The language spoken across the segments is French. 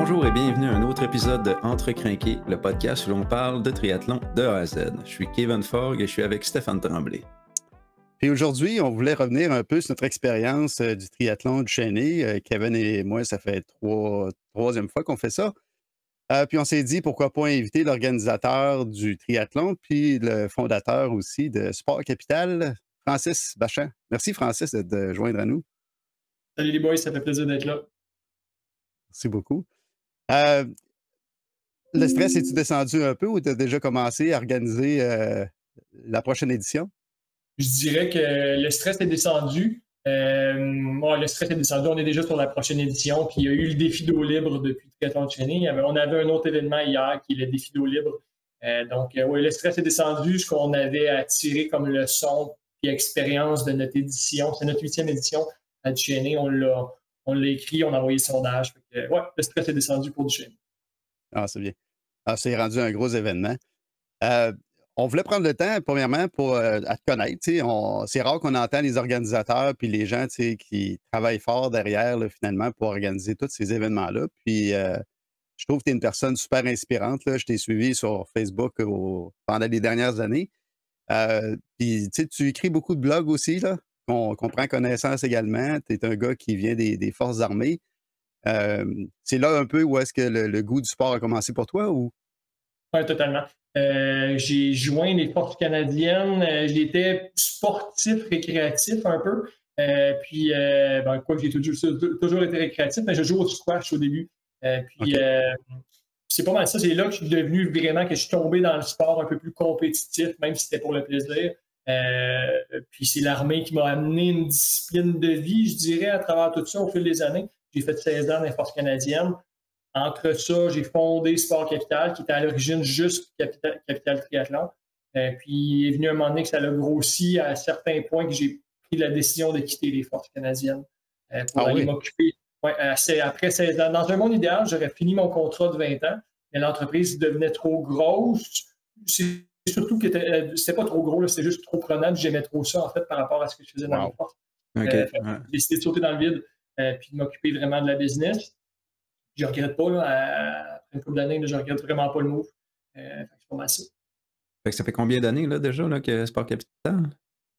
Bonjour et bienvenue à un autre épisode de Entre Crinqués, le podcast où l'on parle de triathlon de A à Z. Je suis Kevin Forgue et je suis avec Stéphane Tremblay. Et aujourd'hui, on voulait revenir un peu sur notre expérience du triathlon du Chêné. Kevin et moi, ça fait troisième fois qu'on fait ça. Puis on s'est dit, pourquoi pas inviter l'organisateur du triathlon, puis le fondateur aussi de Sport Capital, Francis Bachand. Merci Francis de te joindre à nous. Salut les boys, ça fait plaisir d'être là. Merci beaucoup. Le stress, est-tu descendu un peu ou tu as déjà commencé à organiser la prochaine édition? Je dirais que le stress est descendu. Le stress est descendu. On est déjà sur la prochaine édition. Puis il y a eu le défi d'eau libre depuis Triathlon de Chêné. On avait un autre événement hier qui est le défi d'eau libre. Le stress est descendu. Ce qu'on avait à tirer comme leçon et expérience de notre édition, c'est notre 8e édition à du Chêné. On l'a écrit, on a envoyé le sondage. Le stress est descendu pour du Chêné. Ah, c'est bien. Ah, c'est rendu un gros événement. On voulait prendre le temps, premièrement, pour à te connaître. C'est rare qu'on entend les organisateurs puis les gens qui travaillent fort derrière, là, finalement, pour organiser tous ces événements-là. Puis, je trouve que tu es une personne super inspirante. Là. Je t'ai suivi sur Facebook pendant les dernières années. Puis, tu écris beaucoup de blogs aussi, là, qu'on prend connaissance également. Tu es un gars qui vient des Forces armées. C'est là un peu où est-ce que le goût du sport a commencé pour toi? Ou? Oui, totalement. J'ai joint les Forces canadiennes. J'étais sportif, récréatif un peu. J'ai toujours été récréatif, mais je joue au squash au début. C'est pas mal ça. C'est là que je suis devenu vraiment, que je suis tombé dans le sport un peu plus compétitif, même si c'était pour le plaisir. Puis c'est l'armée qui m'a amené une discipline de vie, je dirais, à travers tout ça au fil des années. J'ai fait 16 ans dans les Forces canadiennes. Entre ça, j'ai fondé Sport Capital, qui était à l'origine juste Capital Triathlon. Puis il est venu un moment donné que ça a grossi à certains points que j'ai pris la décision de quitter les Forces canadiennes pour aller m'occuper. Après 16 ans. Dans un monde idéal, j'aurais fini mon contrat de 20 ans, mais l'entreprise devenait trop grosse. C'est surtout que c'était pas trop gros, c'était juste trop prenant. J'aimais trop ça, en fait, par rapport à ce que je faisais dans les Forces. J'ai décidé de sauter dans le vide puis de m'occuper vraiment de la business. Je ne regrette pas. Après une couple d'années, je ne regrette vraiment pas le move. C'est pas mal ça. Ça fait combien d'années là, déjà là, que Sport Capital?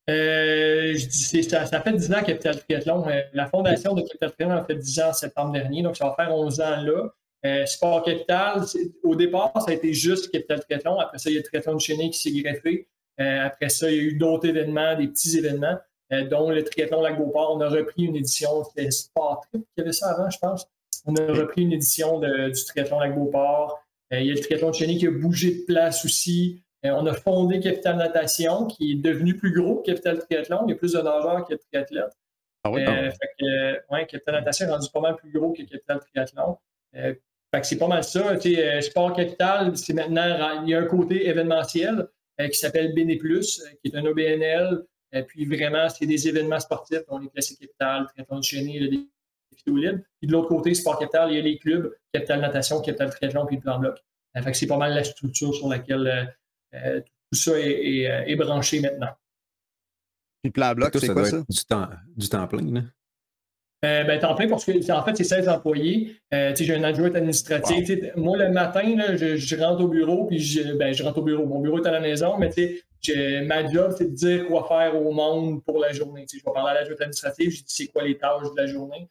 Ça fait 10 ans Capital Triathlon. La fondation de Capital Triathlon a fait 10 ans en septembre dernier, donc ça va faire 11 ans là. Sport Capital, au départ, ça a été juste Capital Triathlon. Après ça, il y a Triathlon de Chêné qui s'est greffé. Après ça, il y a eu d'autres événements, des petits événements, dont le Triathlon Lac-Beauport. On a repris une édition, c'était Sport Trip qui avait ça avant, je pense. On a repris une édition du Triathlon Lac-Beauport. Il y a le Triathlon de Chêné qui a bougé de place aussi. On a fondé Capital Natation, qui est devenu plus gros que Capital Triathlon. Il y a plus de nageurs que de triathlètes. Capital Natation est rendu pas mal plus gros que Capital Triathlon. C'est pas mal ça. Sport Capital, c'est maintenant, il y a un côté événementiel qui s'appelle Béné+, qui est un OBNL. Puis vraiment, c'est des événements sportifs. On est classé Capital, Triathlon de Chêné, le défi d'eau libre. Puis de l'autre côté, Sport Capital, il y a les clubs, Capital Natation, Capital Triathlon, puis le plan bloc. C'est pas mal la structure sur laquelle tout ça est branché maintenant. Puis le plan bloc, c'est quoi ça? Du temps plein, là? Temps plein parce que en fait, c'est 16 employés. J'ai un adjoint administratif. Wow. Moi, le matin, là, je rentre au bureau, puis je rentre au bureau. Mon bureau est à la maison, mais ma job, c'est de dire quoi faire au monde pour la journée. Je vais parler à l'adjoint administratif, je dis c'est quoi les tâches de la journée.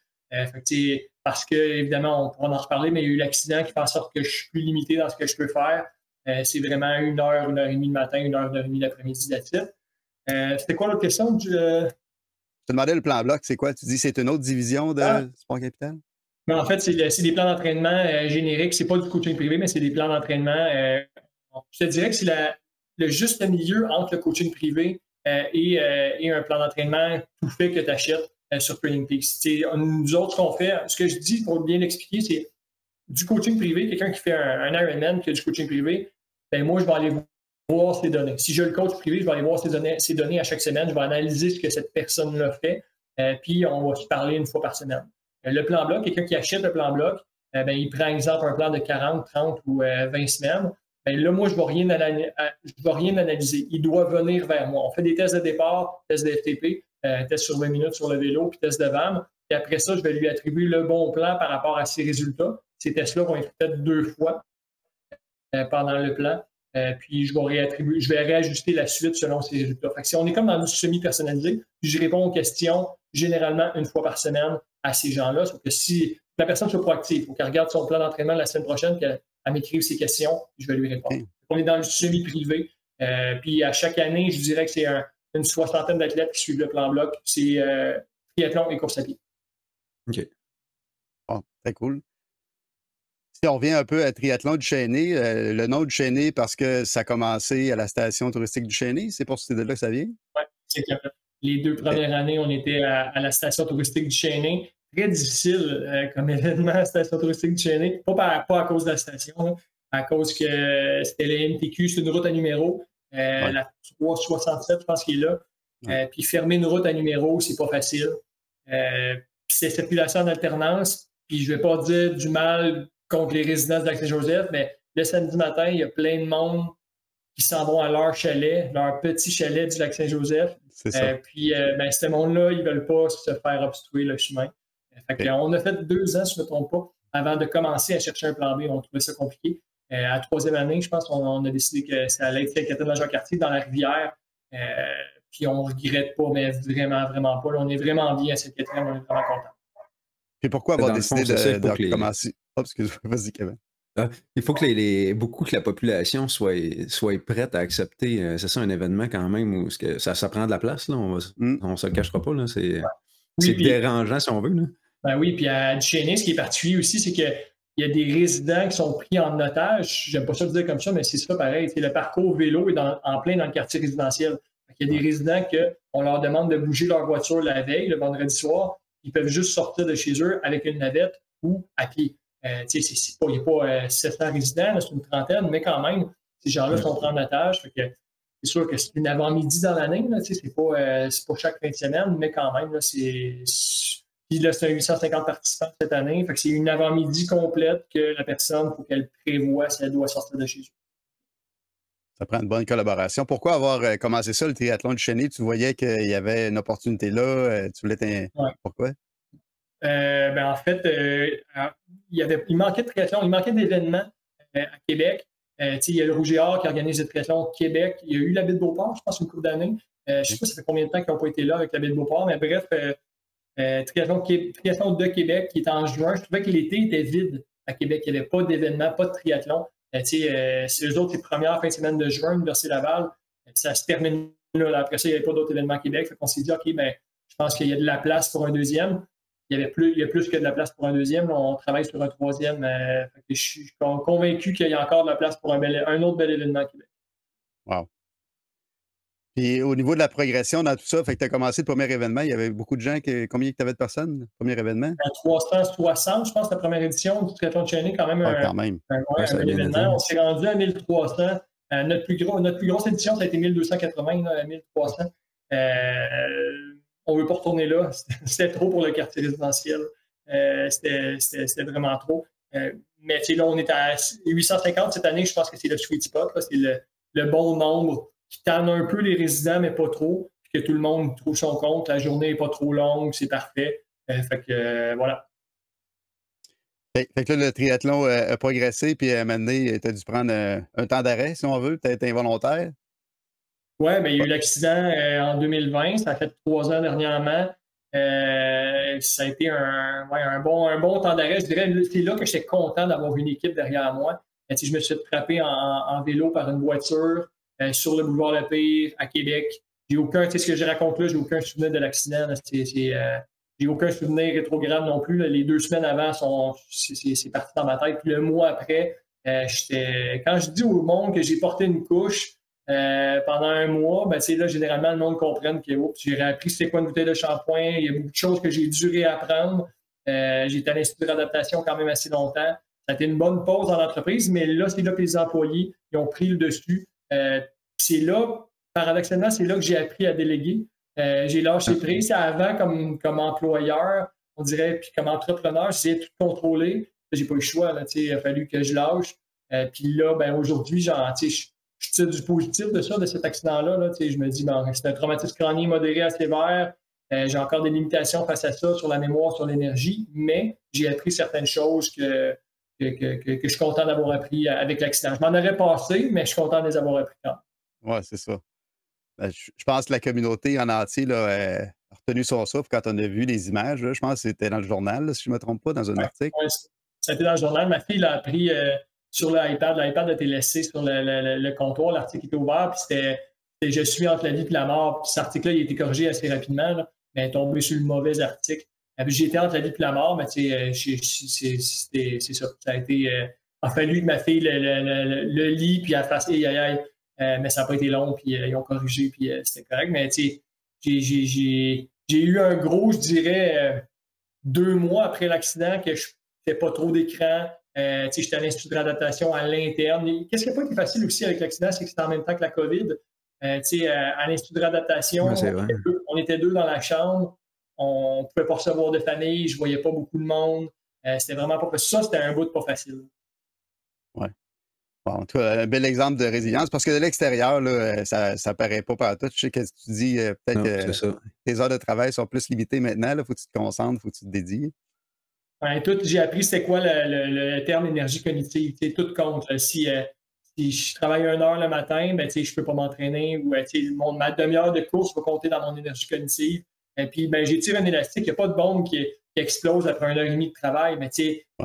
Parce que, évidemment, on pourra en reparler, mais il y a eu l'accident qui fait en sorte que je suis plus limité dans ce que je peux faire. C'est vraiment 1 heure, 1 heure et demie le matin, 1 heure et demie l'après-midi d'attitude. C'était quoi l'autre question? Je te demandais le plan bloc, c'est quoi? Tu dis que c'est une autre division de Sport Capital? Mais en fait, c'est des plans d'entraînement génériques. C'est pas du coaching privé, mais c'est des plans d'entraînement. Je te dirais que c'est le juste milieu entre le coaching privé et un plan d'entraînement tout fait que tu achètes sur Training Peaks. Nous autres, ce qu'on fait, ce que je dis pour bien l'expliquer, c'est du coaching privé, quelqu'un qui fait un Ironman qui a du coaching privé, moi, je vais aller voir ses données. Si j'ai le coach privé, je vais aller voir ses données à chaque semaine. Je vais analyser ce que cette personne-là fait. Puis, on va se parler 1 fois par semaine. Le plan bloc, quelqu'un qui achète le plan bloc, il prend, exemple, un plan de 40, 30 ou 20 semaines. Là, moi, je ne vais rien analyser. Il doit venir vers moi. On fait des tests de départ, tests de FTP, tests sur 20 minutes sur le vélo, puis tests de VAM. Puis après ça, je vais lui attribuer le bon plan par rapport à ses résultats. Ces tests-là vont être faits 2 fois pendant le plan. Puis je vais réajuster la suite selon ses résultats. Fait que on est comme dans du semi-personnalisé. Puis je réponds aux questions généralement 1 fois par semaine à ces gens-là. Sauf que si la personne soit proactive, il faut qu'elle regarde son plan d'entraînement la semaine prochaine, qu'elle m'écrive ses questions, puis je vais lui répondre. On est dans le semi-privé. Puis à chaque année, je dirais que c'est une 60aine d'athlètes qui suivent le plan bloc. C'est triathlon et course à pied. OK. Bon, très cool. Si on revient un peu à Triathlon du Chesnay, le nom du Chesnay, parce que ça a commencé à la station touristique du Chesnay, c'est pour de là que ça vient? Oui, c'est clair. Les 2 premières années, on était à la station touristique du Chesnay. Très difficile comme événement, la station touristique du Chesnay. Pas à cause de la station, là, à cause que c'était le MTQ, c'est une route à numéro. La 367, je pense qu'il est là. Puis fermer une route à numéro, c'est pas facile. Puis c'est circulation en alternance. Puis je vais pas dire du mal contre les résidents de Lac-Saint-Joseph, mais le samedi matin, il y a plein de monde qui s'en vont à leur chalet, leur petit chalet du Lac-Saint-Joseph. C'est ça. Puis ce monde-là, ils ne veulent pas se faire obstruer le chemin. On a fait 2 ans, si je ne me trompe pas, avant de commencer à chercher un plan B. On trouvait ça compliqué. À la 3e année, je pense qu'on a décidé que ça allait être Sainte-Catherine-de-la-Jacques-Cartier dans la rivière. Puis on ne regrette pas, mais vraiment, vraiment pas. Là, on est vraiment bien à Sainte-Catherine, on est vraiment contents. Puis pourquoi avoir décidé de commencer? Oh, excuse-moi, vas-y, Kevin. Il faut que la population soit prête à accepter, c'est ça, un événement quand même où ça prend de la place, là, on ne se le cachera pas, là, c'est dérangeant si on veut. Là. Ben oui, puis à Duchesnay, ce qui est particulier aussi, c'est qu'il y a des résidents qui sont pris en otage. J'aime pas ça le dire comme ça, mais c'est ça pareil. Le parcours vélo est en plein dans le quartier résidentiel. Il y a des résidents qu'on leur demande de bouger leur voiture la veille, le vendredi soir. Ils peuvent juste sortir de chez eux avec une navette ou à pied. Il n'y a pas 700 résidents, là, c'est une trentaine, mais quand même, ces gens-là sont pris en otage. C'est sûr que c'est une avant-midi dans l'année, c'est pas chaque fin de semaine, mais quand même, là, puis là, c'est un 850 participants cette année. Fait que c'est une avant-midi complète que la personne, il faut qu'elle prévoie si elle doit sortir de chez eux. Ça prend une bonne collaboration. Pourquoi avoir commencé ça, le triathlon du Chesnay? Tu voyais qu'il y avait une opportunité là? Tu voulais Pourquoi? En fait, il manquait de triathlon, il manquait d'événements à Québec. Il y a le Rouge et Or qui organise le triathlon au Québec. Il y a eu la Baie de Beauport, je pense, une couple d'années. Je ne sais pas ça fait combien de temps qu'ils n'ont pas été là avec la Baie de Beauport, mais bref, triathlon de Québec qui est en juin. Je trouvais que l'été était vide à Québec. Il n'y avait pas d'événement, pas de triathlon. C'est eux autres, les premières fins de semaine de juin, l'Université Laval, ça se termine là. Après ça, il n'y avait pas d'autres événements à Québec. On s'est dit, OK, je pense qu'il y a de la place pour un deuxième. Il y a plus que de la place pour un deuxième. Là, on travaille sur un troisième. Je suis convaincu qu'il y a encore de la place pour un autre bel événement à Québec. Wow. Puis au niveau de la progression dans tout ça, fait que tu as commencé le premier événement, il y avait beaucoup de gens. Combien tu avais de personnes, le premier événement? 360, je pense, la première édition du triathlon de Chesnay, quand même un bel événement. On s'est rendu à 1300. Notre plus grosse édition, ça a été 1280, là, 1300. On ne veut pas retourner là. C'était trop pour le quartier résidentiel. C'était vraiment trop. Mais là, on est à 850 cette année. Je pense que c'est le sweet spot. C'est le bon nombre qui tanne un peu les résidents, mais pas trop. Puis que tout le monde trouve son compte. La journée n'est pas trop longue. C'est parfait. Voilà. Fait que là, le triathlon a progressé. Puis à un moment donné, tu as dû prendre un temps d'arrêt, si on veut, peut-être involontaire. Oui, mais il y a eu l'accident en 2020. Ça a fait 3 ans dernièrement. Ça a été un bon temps d'arrêt. Je dirais c'est là que j'étais content d'avoir une équipe derrière moi. Je me suis frappé en vélo par une voiture sur le boulevard Le Pire à Québec. J'ai aucun, ce que je raconte là, j'ai aucun souvenir de l'accident. J'ai aucun souvenir rétrograde non plus. Là. Les 2 semaines avant, c'est parti dans ma tête. Puis le mois après, quand je dis au monde que j'ai porté une couche pendant un mois, là, généralement, le monde comprenne que j'ai réappris c'est quoi une bouteille de shampoing. Il y a beaucoup de choses que j'ai dû réapprendre. J'ai été à l'Institut d'adaptation quand même assez longtemps. Ça a été une bonne pause dans l'entreprise, mais là, c'est là que les employés ils ont pris le dessus. C'est là, paradoxalement, c'est là que j'ai appris à déléguer. J'ai lâché prise. Avant, comme employeur, on dirait, puis comme entrepreneur, j'essayais de tout contrôler. J'ai pas eu le choix. Là, il a fallu que je lâche. Puis là, aujourd'hui, je tire du positif de ça, de cet accident-là. Là, je me dis, c'est un traumatisme crânien modéré à sévère. J'ai encore des limitations face à ça sur la mémoire, sur l'énergie, mais j'ai appris certaines choses que je suis content d'avoir appris avec l'accident. Je m'en aurais passé, mais je suis content de les avoir appris quand même. Oui, c'est ça. Ben, je pense que la communauté en entier là, a retenu son souffle quand on a vu les images. Là. Je pense que c'était dans le journal, là, si je ne me trompe pas, dans un article. Ouais, ça a été dans le journal. Ma fille l'a appris sur l'iPad. L'iPad a été laissé sur le comptoir. L'article était ouvert, puis c'était « Je suis entre la vie et la mort ». Puis cet article-là, il a été corrigé assez rapidement, là, mais il est tombé sur le mauvais article. J'étais entre la vie et la mort, mais c'est ça. Ça a été... il a fallu que ma fille le lit, puis elle fasse « Aïe, aïe, aïe ». Mais ça n'a pas été long, puis ils ont corrigé, puis c'était correct. Mais j'ai eu un gros, je dirais, 2 mois après l'accident que je ne fais pas trop d'écran. J'étais à l'Institut de réadaptation à l'interne. Qu'est-ce qui n'a pas été facile aussi avec l'accident, c'est que c'était en même temps que la COVID. À l'Institut de réadaptation, on était 2 dans la chambre. On ne pouvait pas recevoir de famille. Je ne voyais pas beaucoup de monde. C'était vraiment pas facile. Ça, c'était un bout de pas facile. Ouais. Bon, en tout cas, un bel exemple de résilience, parce que de l'extérieur, là, ça ne paraît pas partout. Je sais que tu dis peut-être que tes heures de travail sont plus limitées maintenant. Il faut que tu te concentres, il faut que tu te dédies. Ouais, j'ai appris c'était quoi le terme énergie cognitive. Tout compte. Si je travaille 1 heure le matin, ben, je ne peux pas m'entraîner. Ou ma demi-heure de course va compter dans mon énergie cognitive. Et puis, ben, j'étire un élastique. Il n'y a pas de bombe qui explose après 1h30 de travail. Mais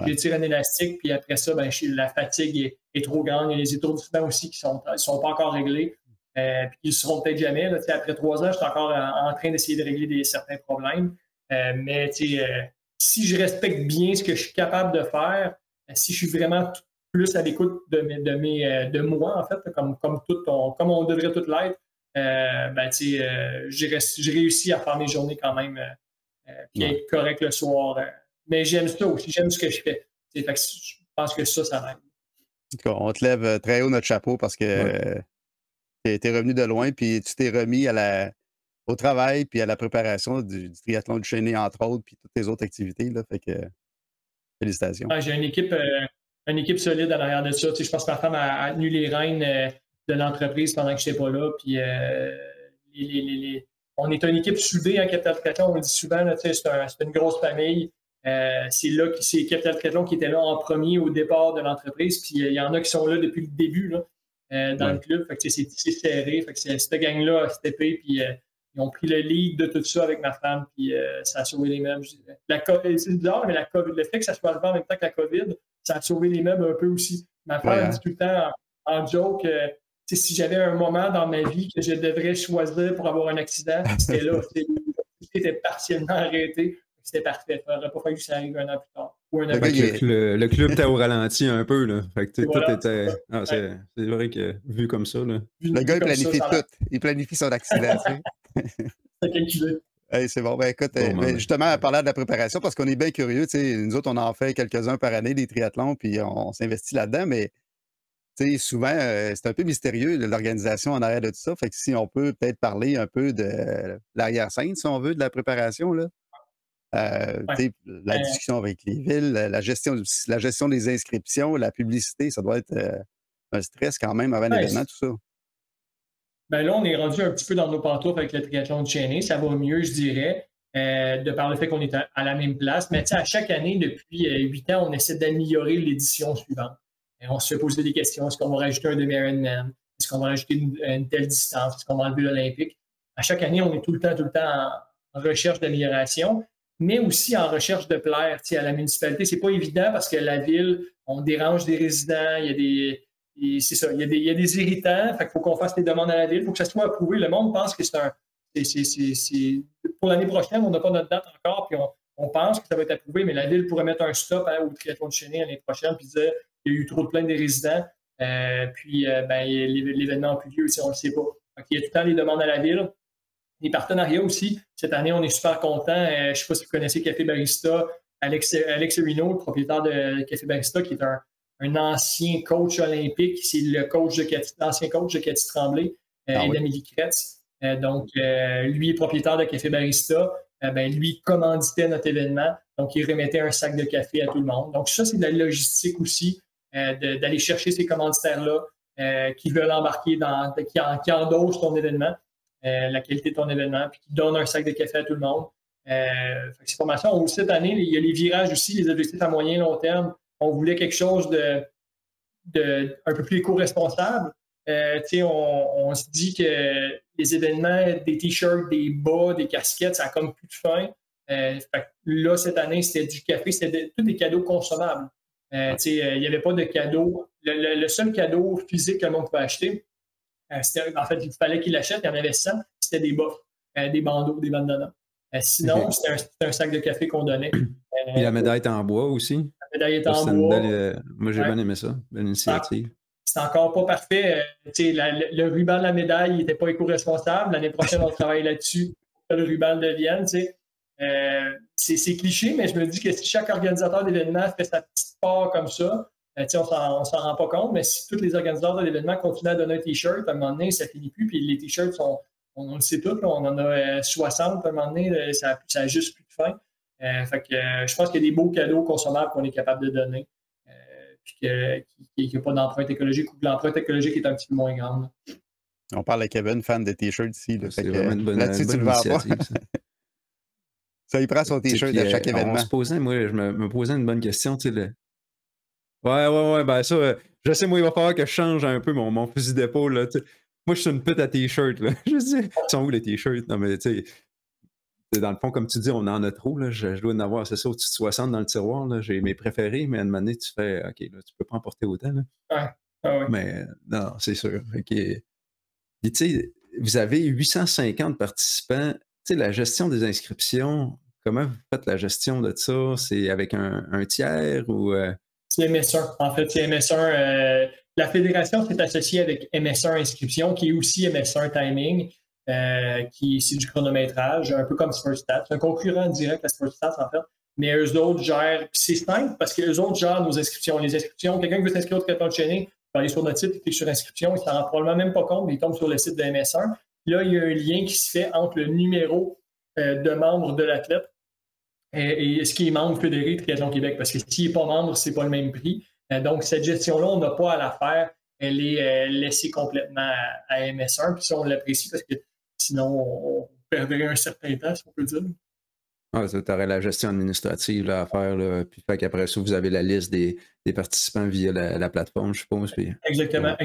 j'étire un élastique, puis après ça, ben, la fatigue est trop grande. Il y a les étourdissements aussi qui ne sont pas encore réglés. Puis ils ne seront peut-être jamais. Là, après 3 ans, je suis encore en train d'essayer de régler certains problèmes. Mais si je respecte bien ce que je suis capable de faire, si je suis vraiment plus à l'écoute de moi, en fait, comme on devrait tout l'être, j'ai réussi à faire mes journées quand même puis être correct le soir. Mais j'aime ça aussi, j'aime ce que je fais. Fait que je pense que ça m'aide. En tout cas, on te lève très haut notre chapeau parce que tu es revenu de loin, puis tu t'es remis au travail, puis à la préparation du triathlon du Chêné, entre autres, puis toutes tes autres activités. Là, fait que félicitations. J'ai une équipe solide à l'arrière de ça. Je pense que ma femme a tenu les rênes de l'entreprise pendant que je n'étais pas là. Puis on est une équipe soudée à Capital Triathlon, on le dit souvent, c'est une grosse famille. C'est Capital Triathlon qui était là en premier au départ de l'entreprise. Puis il y en a qui sont là depuis le début là, dans le club. Fait que c'est serré. Fait que cette gang-là a steppé, puis ils ont pris le lead de tout ça avec ma femme, puis ça a sauvé les meubles. C'est bizarre, mais le fait que ça soit arrivé en même temps que la COVID, ça a sauvé les meubles un peu aussi. Ma femme dit tout le temps en joke, si j'avais un moment dans ma vie que je devrais choisir pour avoir un accident, c'était là. C'était partiellement arrêté. C'était parfait. Il n'aurait pas fallu que ça arrive 1 an plus tard. Le club était au ralenti un peu. Là. Fait que, tout était... c'est vrai que vu comme ça... Là... Le gars, il planifie tout. Il planifie son accident. C'est calculé. Hey, c'est bon. Ben, écoute, justement, à parler de la préparation, parce qu'on est bien curieux. Nous autres, on en fait quelques-uns par année, des triathlons, puis on s'investit là-dedans, mais souvent, c'est un peu mystérieux, l'organisation en arrière de tout ça. Fait que si on peut peut-être parler un peu de l'arrière-scène, si on veut, de la préparation, là. La discussion avec les villes, la gestion des inscriptions, la publicité, ça doit être un stress quand même avant l'événement, tout ça. Ben là, on est rendu un petit peu dans nos pantoufles avec le triathlon de Chêné. Ça va mieux, je dirais, de par le fait qu'on est à la même place. Mais à chaque année, depuis 8 ans, on essaie d'améliorer l'édition suivante. Et on se fait poser des questions. Est-ce qu'on va rajouter un demi-Ironman? Est-ce qu'on va rajouter une telle distance? Est-ce qu'on va enlever l'Olympique? À chaque année, on est tout le temps en recherche d'amélioration, mais aussi en recherche de plaire à la municipalité. C'est pas évident parce que la ville, on dérange des résidents, il y a des irritants, fait qu'il faut qu'on fasse des demandes à la ville, il faut que ça soit approuvé. Le monde pense que pour l'année prochaine, on n'a pas notre date encore, puis on pense que ça va être approuvé, mais la ville pourrait mettre un stop au triathlon de Chêné l'année prochaine, puis dire qu'il y a eu trop de plaintes des résidents, puis l'événement n'a plus lieu, on ne le sait pas. Donc, il y a tout le temps les demandes à la ville. Les partenariats aussi. Cette année, on est super contents. Je ne sais pas si vous connaissez Café Barista. Alex Rino, le propriétaire de Café Barista, qui est un ancien coach olympique. C'est l'ancien coach de Cathy Tremblay et d'Amélie Kretz. Donc, lui est propriétaire de Café Barista. Lui commanditait notre événement. Donc, il remettait un sac de café à tout le monde. Donc, ça, c'est de la logistique aussi, d'aller chercher ces commanditaires-là qui veulent embarquer qui endossent ton événement. la qualité de ton événement, puis qui donne un sac de café à tout le monde. C'est pas mal ça. Cette année, il y a les virages aussi, les objectifs à moyen et long terme. On voulait quelque chose de un peu plus éco-responsable. On se dit que les événements, des t-shirts, des bas, des casquettes, ça n'a comme plus de fin. Là, cette année, c'était du café, c'était tous des cadeaux consommables. Il n'y avait pas de cadeaux. Le seul cadeau physique que le monde pouvait acheter, en fait, il fallait qu'il l'achète, il y en avait 100, c'était des bas, des bandeaux, des bandanas. Sinon, c'était un sac de café qu'on donnait. Et la médaille est en bois aussi. La médaille est en bois. Moi, j'ai bien aimé ça. Belle initiative. C'est encore pas parfait. Le ruban de la médaille n'était pas éco-responsable. L'année prochaine, on travaille là-dessus pour que le ruban le devienne. C'est cliché, mais je me dis que si chaque organisateur d'événements fait sa petite part comme ça, on s'en rend pas compte, mais si tous les organisateurs de l'événement continuent à donner un T-shirt, à un moment donné, ça finit plus. Puis les T-shirts, on le sait tous, on en a 60 à un moment donné, ça n'a juste plus de fin. Je pense qu'il y a des beaux cadeaux consommables qu'on est capable de donner. Puis qu'il n'y a pas d'empreinte écologique ou que l'empreinte écologique est un petit peu moins grande. On parle à Kevin, fan de T-shirts ici. C'est vraiment une bonne initiative. Ça, il prend son T-shirt à chaque événement. Je me posais une bonne question. Ouais, ben ça, je sais, moi, il va falloir que je change un peu mon fusil d'épaule. Moi, je suis une pute à T-shirt. Je dis, ils sont où les T-shirts? Non, mais tu sais, dans le fond, comme tu dis, on en a trop. Là. Je dois en avoir, c'est ça, au-dessus de 60 dans le tiroir. J'ai mes préférés, mais à un moment donné, tu fais, OK, là, tu peux pas en porter autant. Là. Ouais. Mais non, c'est sûr. Puis, tu sais, vous avez 850 participants. Tu sais, la gestion des inscriptions, comment vous faites la gestion de ça? C'est avec un tiers ou... C'est MS1. En fait, c'est MS1. La fédération s'est associée avec MS1 Inscription, qui est aussi MS1 Timing, c'est du chronométrage, un peu comme SportStats. C'est un concurrent direct à SportStats, en fait. Mais eux autres gèrent, c'est simple parce qu'eux autres gèrent nos inscriptions. Les inscriptions, quelqu'un qui veut s'inscrire au triathlon de Chénier, va aller sur notre site, il clique sur inscription, il ne s'en rend probablement même pas compte, mais il tombe sur le site de MS1. Là, il y a un lien qui se fait entre le numéro de membre de l'athlète et ce qui est membre fédéré Triathlon Québec, parce que s'il n'est pas membre, ce n'est pas le même prix. Donc, cette gestion-là, on n'a pas à la faire. Elle est laissée complètement à MS1, puis ça, on l'apprécie parce que sinon, on perdrait un certain temps, si on peut dire. Ah, tu aurais la gestion administrative là, à faire, là, puis fait qu'après ça, vous avez la liste des participants via la plateforme, je suppose. Puis, exactement.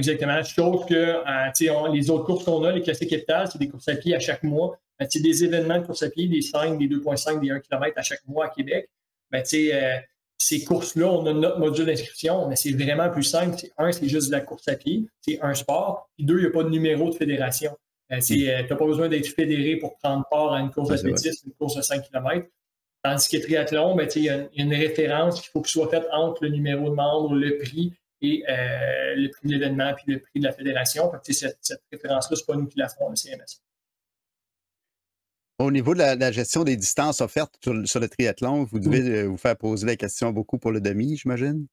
Sauf que les autres courses qu'on a, les classiques capitales, c'est des courses à pied à chaque mois. C'est des événements de course à pied, des 5, des 2,5, des 1 km à chaque mois à Québec. Ces courses-là, on a notre module d'inscription, mais c'est vraiment plus simple. C'est juste de la course à pied, c'est un sport. Puis 2, il n'y a pas de numéro de fédération. Tu n'as pas besoin d'être fédéré pour prendre part à une course d'athlétisme, une course de 5 km. Tandis que triathlon, il y a une référence qu'il faut que soit faite entre le numéro de membre, le prix et le prix de l'événement puis le prix de la fédération. Cette référence-là, ce n'est pas nous qui la font, le CMS. Au niveau de la gestion des distances offertes sur le triathlon, vous devez vous faire poser la question beaucoup pour le demi, j'imagine?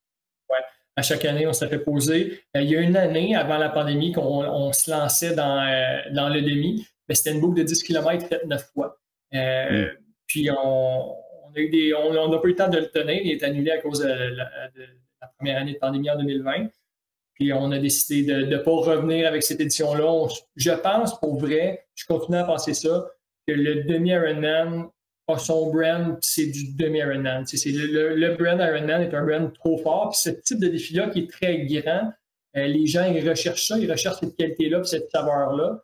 Oui. À chaque année, on s'est fait poser. Il y a une année, avant la pandémie, qu'on se lançait dans le demi. C'était une boucle de 10 km faite 9 fois. Puis, on n'a pas eu le temps de le tenir. Il est annulé à cause de la première année de pandémie en 2020. Puis, on a décidé de ne pas revenir avec cette édition-là. Je pense, pour vrai, je continue à penser ça, que le demi-Ironman a son brand, c'est du demi-Ironman. Le brand Ironman est un brand trop fort. Puis ce type de défi-là qui est très grand, les gens, ils recherchent ça, ils recherchent cette qualité-là puis cette saveur-là.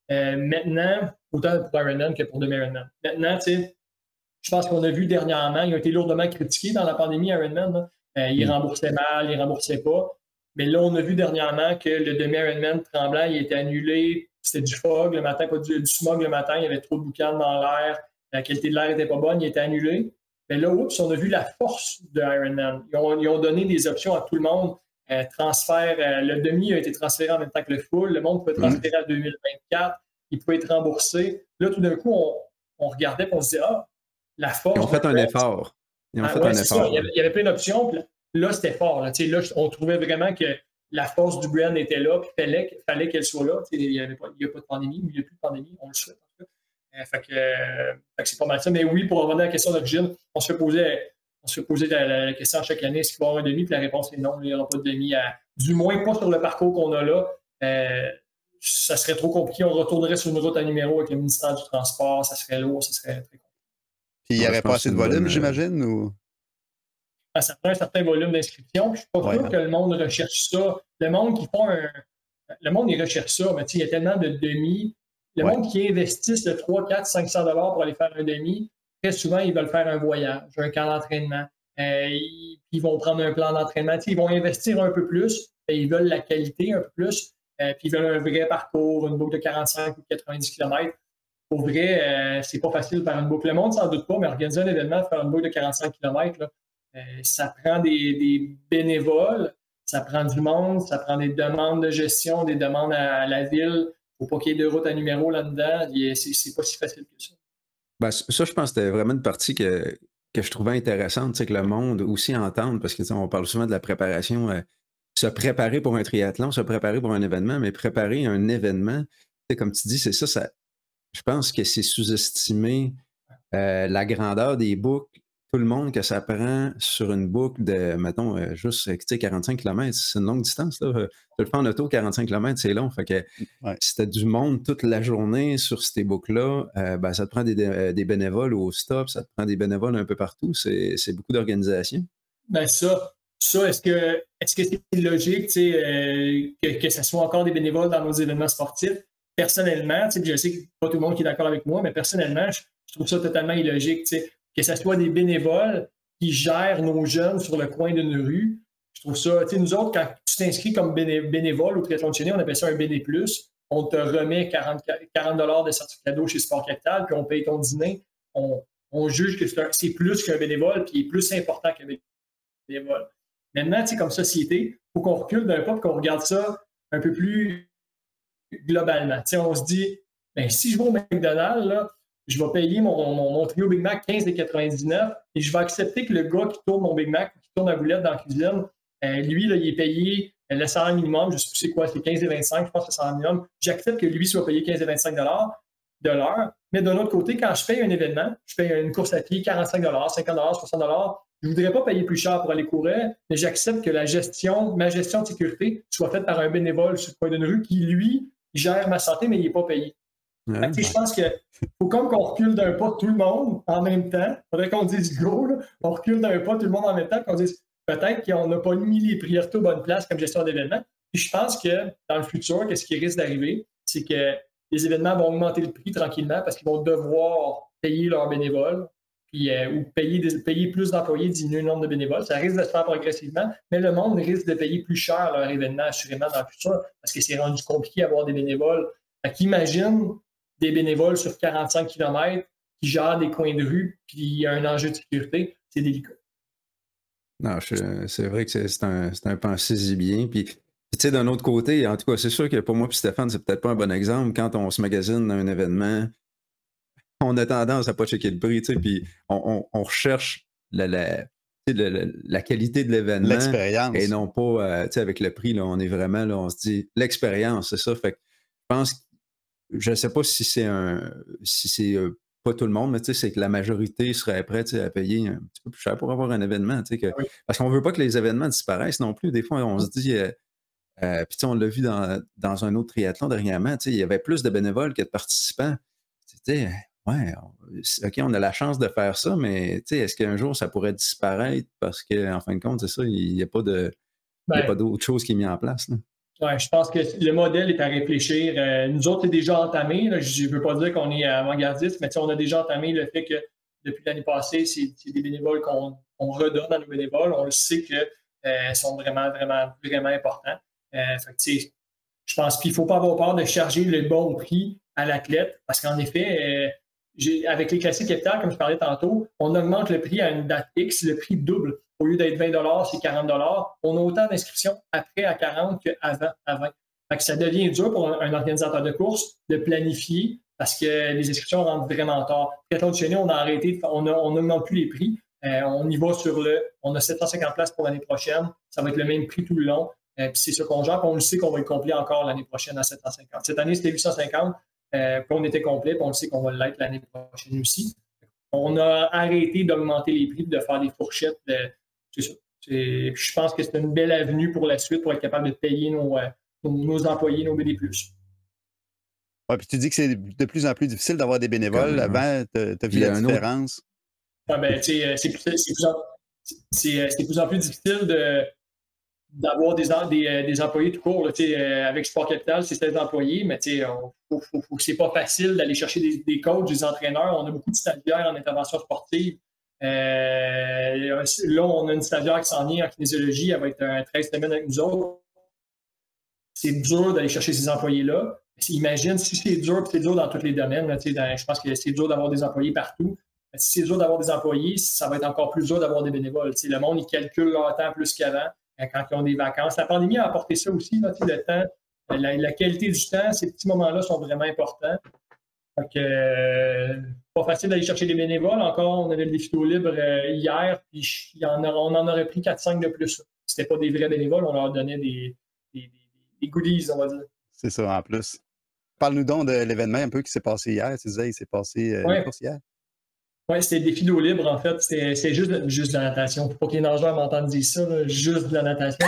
Maintenant, autant pour Ironman que pour demi-Ironman. Maintenant, je pense qu'on a vu dernièrement, il a été lourdement critiqué dans la pandémie Ironman. Il remboursait mal, il remboursait pas. Mais là, on a vu dernièrement que le demi-Ironman Tremblant, il a été annulé. C'était du fog le matin, pas du smog le matin, il y avait trop de boucan dans l'air, la qualité de l'air n'était pas bonne, il a été annulé. Mais là, on a vu la force de Ironman. Ils ont donné des options à tout le monde. Le demi a été transféré en même temps que le full, le monde pouvait transférer à 2024, il pouvait être remboursé. Là, tout d'un coup, on regardait et on se disait, la force. Ils ont fait un effort. Il y avait plein d'options. Là, c'était fort. Là, on trouvait vraiment que la force du brand était là, puis il fallait qu'elle soit là. Il n'y a pas de pandémie, mais il n'y a plus de pandémie, on le souhaite en tout cas. Fait que c'est pas mal ça. Mais oui, pour revenir à la question d'origine, on se fait poser la question à chaque année, est-ce qu'il va y avoir un demi? Puis la réponse est non, il n'y aura pas de demi, du moins pas sur le parcours qu'on a là. ça serait trop compliqué. On retournerait sur une route à numéro avec le ministère du Transport. Ça serait lourd, ça serait très compliqué. Puis il n'y aurait pas assez de volume, j'imagine? Ou... Ça prend un certain volume d'inscription. Je ne suis pas sûr que le monde recherche ça. Le monde qui font le monde, il recherche ça, mais il y a tellement de demi. Le monde qui investissent de 3, 4, 500 $ pour aller faire un demi, très souvent, ils veulent faire un voyage, un camp d'entraînement. Ils vont prendre un plan d'entraînement. Ils vont investir un peu plus. Ils veulent la qualité un peu plus. Puis ils veulent un vrai parcours, une boucle de 45 ou 90 km. Pour vrai, c'est pas facile de faire une boucle. Le monde, sans doute pas, mais organiser un événement, faire une boucle de 45 km, là, ça prend des bénévoles, ça prend du monde, ça prend des demandes de gestion, des demandes à la ville. Il ne faut pas qu'il y ait de route à numéro là-dedans. C'est pas si facile que ça. Ben, ça, je pense que c'était vraiment une partie que je trouvais intéressante, que le monde aussi entende, parce que on parle souvent de la préparation, se préparer pour un triathlon, se préparer pour un événement, mais préparer un événement, comme tu dis, c'est ça, je pense que c'est sous-estimé la grandeur des boucles. Tout le monde que ça prend sur une boucle de, mettons, juste 45 km, c'est une longue distance. Là. Tu le fais en auto, 45 km, c'est long. Fait que si tu as du monde toute la journée sur ces boucles-là, ben, ça te prend des bénévoles au stop, ça te prend des bénévoles un peu partout. C'est beaucoup d'organisation. Ben ça est-ce que c'est logique que ce soit encore des bénévoles dans nos événements sportifs? Personnellement, je sais que pas tout le monde qui est d'accord avec moi, mais personnellement, je trouve ça totalement illogique. Que ce soit des bénévoles qui gèrent nos jeunes sur le coin d'une rue. Je trouve ça, nous autres, quand tu t'inscris comme bénévole au Triathlon de Chénier, on appelle ça un Béné+. On te remet 40 $ de certificat d'eau chez Sport Capital, puis on paye ton dîner. On juge que c'est plus qu'un bénévole, puis il est plus important qu'un bénévole. Maintenant, comme société, il faut qu'on recule d'un pas et qu'on regarde ça un peu plus globalement. On se dit, ben, si je vais au McDonald's, là, je vais payer mon trio Big Mac 15,99 et je vais accepter que le gars qui tourne mon Big Mac, qui tourne la boulette dans la cuisine, lui, là, il est payé le salaire minimum, je ne sais plus c'est quoi, c'est 15,25, je pense que c'est le salaire minimum. J'accepte que lui soit payé 15,25 $ de l'heure. Mais d'un autre côté, quand je paye un événement, je paye une course à pied, 45 $, 50 $, 60 $, je ne voudrais pas payer plus cher pour aller courir, mais j'accepte que ma gestion de sécurité soit faite par un bénévole sur le coin d'une rue qui, lui, gère ma santé, mais il n'est pas payé. Ouais. Je pense qu'il faut comme qu'on recule d'un pas tout le monde en même temps. Il faudrait qu'on dise go, là. On recule d'un pas tout le monde en même temps, qu'on dise peut-être qu'on n'a pas mis les priorités aux bonnes places comme gestion d'événements. Puis je pense que dans le futur, ce qui risque d'arriver, c'est que les événements vont augmenter le prix tranquillement parce qu'ils vont devoir payer leurs bénévoles puis, ou payer plus d'employés, diminuer le nombre de bénévoles. Ça risque de se faire progressivement, mais le monde risque de payer plus cher leur événement assurément dans le futur parce que c'est rendu compliqué d'avoir des bénévoles. Fait qu'imagine des bénévoles sur 45 km qui gèrent des coins de rue, puis il y a un enjeu de sécurité, c'est délicat. Non, c'est vrai que c'est un pensée bien. Puis, tu sais, d'un autre côté, en tout cas, c'est sûr que pour moi et Stéphane, c'est peut-être pas un bon exemple. Quand on se magasine dans un événement, on a tendance à pas checker le prix, tu sais, puis on recherche la qualité de l'événement. L'expérience. Et non pas, tu sais, avec le prix, là, on est vraiment, là, on se dit, l'expérience, c'est ça. Fait que je pense que je ne sais pas si c'est pas tout le monde, mais c'est que la majorité serait prête à payer un petit peu plus cher pour avoir un événement. Oui. Parce qu'on ne veut pas que les événements disparaissent non plus. Des fois, on se dit, puis on l'a vu dans un autre triathlon dernièrement, il y avait plus de bénévoles que de participants. Ouais, OK, on a la chance de faire ça, mais est-ce qu'un jour ça pourrait disparaître parce qu'en fin de compte, c'est ça, il n'y a pas d'autre chose qui est mis en place. Là. Ouais, je pense que le modèle est à réfléchir. Nous autres, c'est déjà entamé. Là, je ne veux pas dire qu'on est avant-gardiste, mais on a déjà entamé le fait que depuis l'année passée, c'est des bénévoles qu'on redonne à nos bénévoles. On le sait qu'ils sont vraiment, vraiment, vraiment importants. Je pense qu'il ne faut pas avoir peur de charger le bon prix à l'athlète parce qu'en effet, avec les classiques Capital, comme je parlais tantôt, on augmente le prix à une date X, le prix double. Au lieu d'être 20 $, c'est 40 $. On a autant d'inscriptions après à 40 qu'avant à 20. Fait que ça devient dur pour un organisateur de course de planifier parce que les inscriptions rentrent vraiment tard. Triathlon de Chénier, on a arrêté, on n'augmente plus les prix. On y va on a 750 places pour l'année prochaine. Ça va être le même prix tout le long. Puis c'est ça qu'on gère. Puis on le sait qu'on va être complet encore l'année prochaine à 750. Cette année, c'était 850. Puis on était complet. Puis on le sait qu'on va l'être l'année prochaine aussi. On a arrêté d'augmenter les prix et de faire des fourchettes. C'est ça. Je pense que c'est une belle avenue pour la suite pour être capable de payer nos employés, nos BD+. Ouais, puis tu dis que c'est de plus en plus difficile d'avoir des bénévoles. Avant, tu as vu la différence? Ouais, ben, c'est de plus en plus difficile d'avoir des employés tout court. Là, avec Sport Capital, c'est 16 employés, mais c'est pas facile d'aller chercher des coachs, des entraîneurs. On a beaucoup de stagiaires en intervention sportive. Là, on a une stagiaire qui s'en vient en kinésiologie. Elle va être 13 semaines avec nous autres. C'est dur d'aller chercher ces employés-là. Imagine si c'est dur dans tous les domaines. Là, je pense que c'est dur d'avoir des employés partout. Mais si c'est dur d'avoir des employés, ça va être encore plus dur d'avoir des bénévoles. Le monde, il calcule leur temps plus qu'avant quand ils ont des vacances. La pandémie a apporté ça aussi, là, le temps. La qualité du temps, ces petits moments-là sont vraiment importants. Donc, pas facile d'aller chercher des bénévoles. Encore, on avait le défi d'eau libre hier, puis on en aurait pris 4-5 de plus. C'était pas des vrais bénévoles, on leur donnait des goodies, on va dire. C'est ça, en plus. Parle-nous donc de l'événement un peu qui s'est passé hier. Tu disais, il s'est passé une course hier. Oui, c'était le défi d'eau libre, en fait. C'était juste de la natation. Pour pas que les nageurs m'entendent dire ça, là, juste de la natation.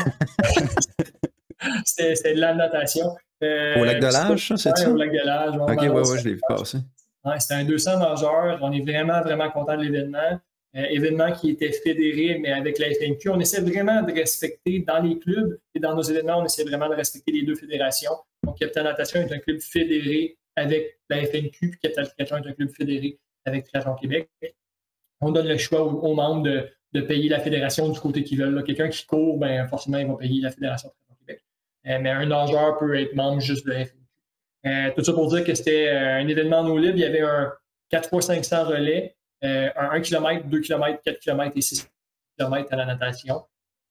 C'était de la natation. Au lac de l'Âge, ça, c'est ça? Au lac de l'Âge. OK, ouais, je l'ai vu passer. Ouais, c'était un 200 nageurs. On est vraiment, vraiment content de l'événement. Événement qui était fédéré, mais avec la FNQ. On essaie vraiment de respecter dans les clubs et dans nos événements, on essaie vraiment de respecter les deux fédérations. Donc, Capital Natation est un club fédéré avec la FNQ, puis Capital Triathlon est un club fédéré avec Triathlon Québec. On donne le choix aux membres de payer la fédération du côté qu'ils veulent. Quelqu'un qui court, ben, forcément, il va payer la fédération Triathlon Québec. Mais un nageur peut être membre juste de la FNQ. Tout ça pour dire que c'était un événement en eau libre. Il y avait un 4x500 relais. 1 km, 2 km, 4 km et 6 km à la natation.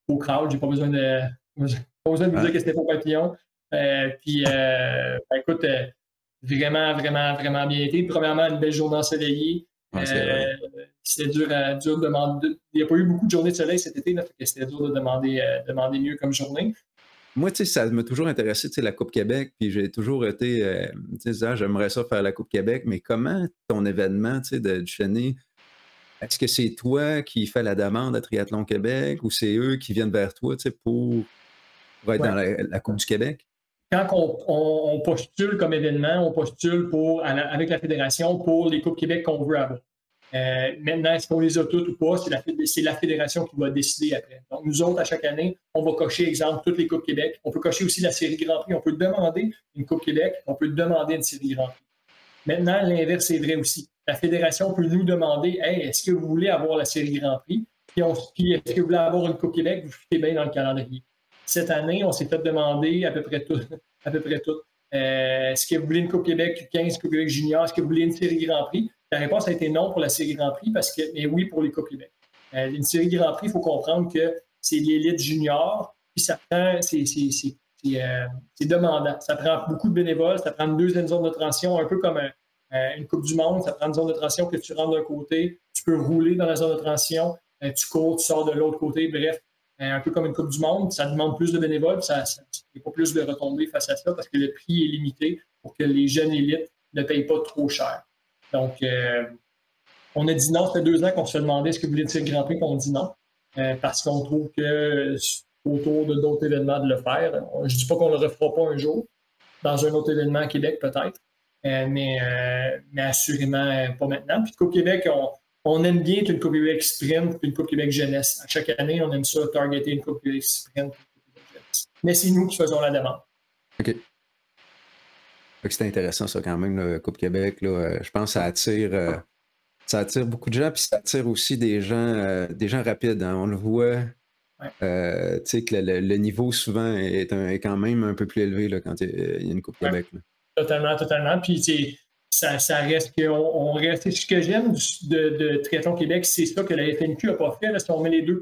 Au crowd, j'ai pas besoin de vous dire que c'était pour papillon. Écoute, vraiment, vraiment, vraiment bien été. Premièrement, une belle journée ensoleillée. C'était dur de demander. Il n'y a pas eu beaucoup de journées de soleil cet été, là, fait que c'était dur de demander mieux comme journée. Moi, tu sais, ça m'a toujours intéressé, tu sais, la Coupe Québec, puis j'ai toujours été, tu sais, j'aimerais ça faire la Coupe Québec, mais comment ton événement, tu sais, du Cheney, est-ce que c'est toi qui fais la demande à Triathlon Québec ou c'est eux qui viennent vers toi, tu sais, pour être dans la Coupe du Québec? Quand on postule comme événement, on postule avec la fédération pour les Coupes Québec qu'on veut avoir. Maintenant, est-ce qu'on les a toutes ou pas? C'est la fédération qui va décider après. Donc, nous autres, à chaque année, on va cocher, exemple, toutes les Coupes Québec. On peut cocher aussi la série Grand Prix. On peut demander une Coupe Québec, on peut demander une série Grand Prix. Maintenant, l'inverse est vrai aussi. La fédération peut nous demander, hey, est-ce que vous voulez avoir la série Grand Prix? Puis est-ce que vous voulez avoir une Coupe Québec? Vous foutez bien dans le calendrier. Cette année, on s'est fait demander à peu près tout. Est-ce que vous voulez une Coupe Québec 15, Coupe Québec junior? Est-ce que vous voulez une série Grand Prix? La réponse a été non pour la série Grand Prix, mais oui pour les Coupes Québec. Une série Grand Prix, il faut comprendre que c'est l'élite junior, puis ça prend, c'est demandant. Ça prend beaucoup de bénévoles, ça prend une deuxième zone de transition, un peu comme une Coupe du Monde, ça prend une zone de transition que tu rentres d'un côté, tu peux rouler dans la zone de transition, tu cours, tu sors de l'autre côté, bref. Un peu comme une Coupe du Monde, ça demande plus de bénévoles, il n'y a pas plus de retombées face à ça parce que le prix est limité pour que les jeunes élites ne payent pas trop cher. Donc, on a dit non, ça fait 2 ans qu'on se demandait est-ce que vous voulez tirer le Grand Prix, puis on dit non, parce qu'on trouve que autour de d'autres événements de le faire. Je ne dis pas qu'on ne le refera pas un jour, dans un autre événement à Québec peut-être, mais assurément pas maintenant. Puis Coupe Québec, on aime bien une Coupe Québec sprint puis une Coupe Québec jeunesse. À chaque année, on aime ça, targeter une Coupe Québec sprint. Mais c'est nous qui faisons la demande. OK. C'est intéressant, ça, quand même, la Coupe Québec. Là, je pense que ça attire beaucoup de gens, puis ça attire aussi des gens rapides. Hein. On le voit, tu sais, que le niveau, souvent, est quand même un peu plus élevé là, quand il y a une Coupe Québec. Là. Totalement. Puis, ça reste qu'on reste. Ce que j'aime de Triathlon Québec, c'est ça que la FNQ n'a pas fait. Là, si on met les deux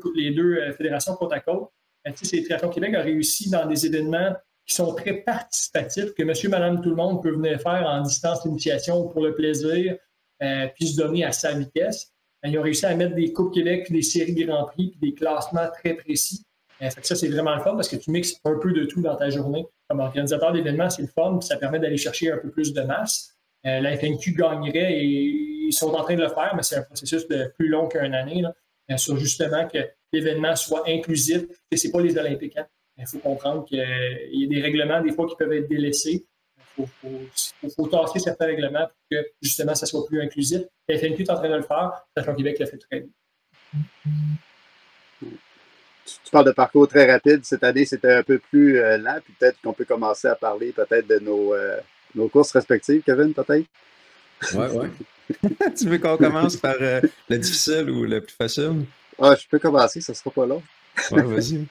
fédérations côte à côte, Triathlon Québec a réussi dans des événements qui sont très participatifs, que monsieur, madame, tout le monde peut venir faire en distance d'initiation pour le plaisir, puis se donner à sa vitesse. Ils ont réussi à mettre des Coupes Québec, puis des séries Grand Prix, puis des classements très précis. Ça, c'est vraiment le fun parce que tu mixes un peu de tout dans ta journée. Comme organisateur d'événements, c'est le fun, puis ça permet d'aller chercher un peu plus de masse. La FNQ gagnerait et ils sont en train de le faire, mais c'est un processus de plus long qu'une année, là, sur justement que l'événement soit inclusif. Ce n'est pas les Olympiques. Hein. Il faut comprendre qu'il y a des règlements, des fois, qui peuvent être délaissés. Il faut tasser certains règlements pour que, justement, ça soit plus inclusif. La FNQ est en train de le faire, sachant que Québec le fait très bien. Tu parles de parcours très rapide. Cette année, c'était un peu plus lent. Puis peut-être qu'on peut commencer à parler peut-être de nos courses respectives, Kevin, peut-être? Ouais. Tu veux qu'on commence par le difficile ou le plus facile? Ah, je peux commencer, ça sera pas long. Ouais, vas-y.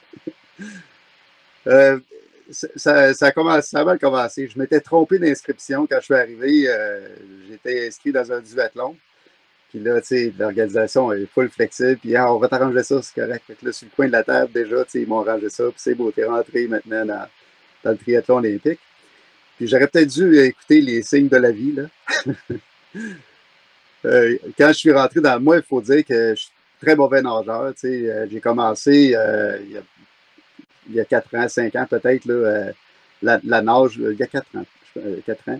Ça a mal commencé. Je m'étais trompé d'inscription quand je suis arrivé. J'étais inscrit dans un duathlon. Puis là, tu sais, l'organisation est full flexible. Puis on va t'arranger ça, c'est correct. Fait que là, sur le coin de la table, déjà, tu sais, ils m'ont arrangé ça. Puis c'est beau, t'es rentré maintenant dans le triathlon olympique. Puis j'aurais peut-être dû écouter les signes de la vie, là. Quand je suis rentré dans le mois, il faut dire que je suis très mauvais nageur. Tu sais, j'ai commencé il y a 4 ans, 5 ans peut-être, là, la nage, il y a 4 ans. 4 ans.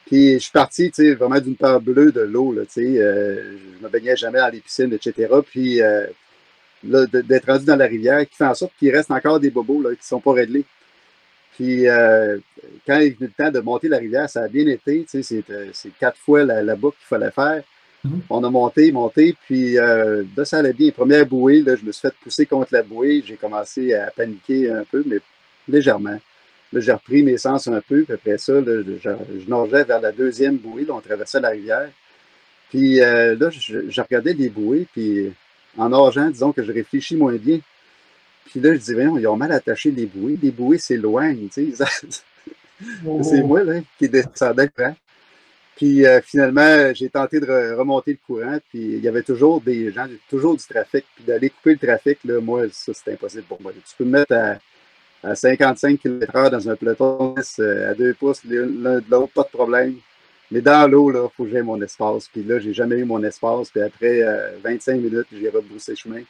Puis je suis parti, tu sais, vraiment d'une peur bleue de l'eau, là, tu sais. Je me baignais jamais dans les piscines, etc. Puis là, d'être rendu dans la rivière, qui fait en sorte qu'il reste encore des bobos là, qui ne sont pas réglés. Puis quand il est venu le temps de monter la rivière, ça a bien été, tu sais, c'est 4 fois la boucle qu'il fallait faire. On a monté, puis là, ça allait bien. Première bouée, là, je me suis fait pousser contre la bouée. J'ai commencé à paniquer un peu, mais légèrement. Là, j'ai repris mes sens un peu, puis après ça, là, je nageais vers la deuxième bouée. Là, on traversait la rivière. Puis là, je regardais les bouées, puis en nageant, disons que je réfléchis moins bien. Puis là, je dis, voyons, ils ont mal attaché les bouées. Les bouées s'éloignent, tu sais. C'est moi, là, qui descendais le courant. Puis finalement, j'ai tenté de remonter le courant, puis il y avait toujours des gens, toujours du trafic. Puis d'aller couper le trafic, là, moi, ça, c'est impossible pour moi. Tu peux me mettre à 55 km/h dans un peloton à 2 pouces l'un de l'autre, pas de problème. Mais dans l'eau, il faut que j'aie mon espace. Puis là, j'ai jamais eu mon espace. Puis après 25 minutes, j'ai rebroussé chemin.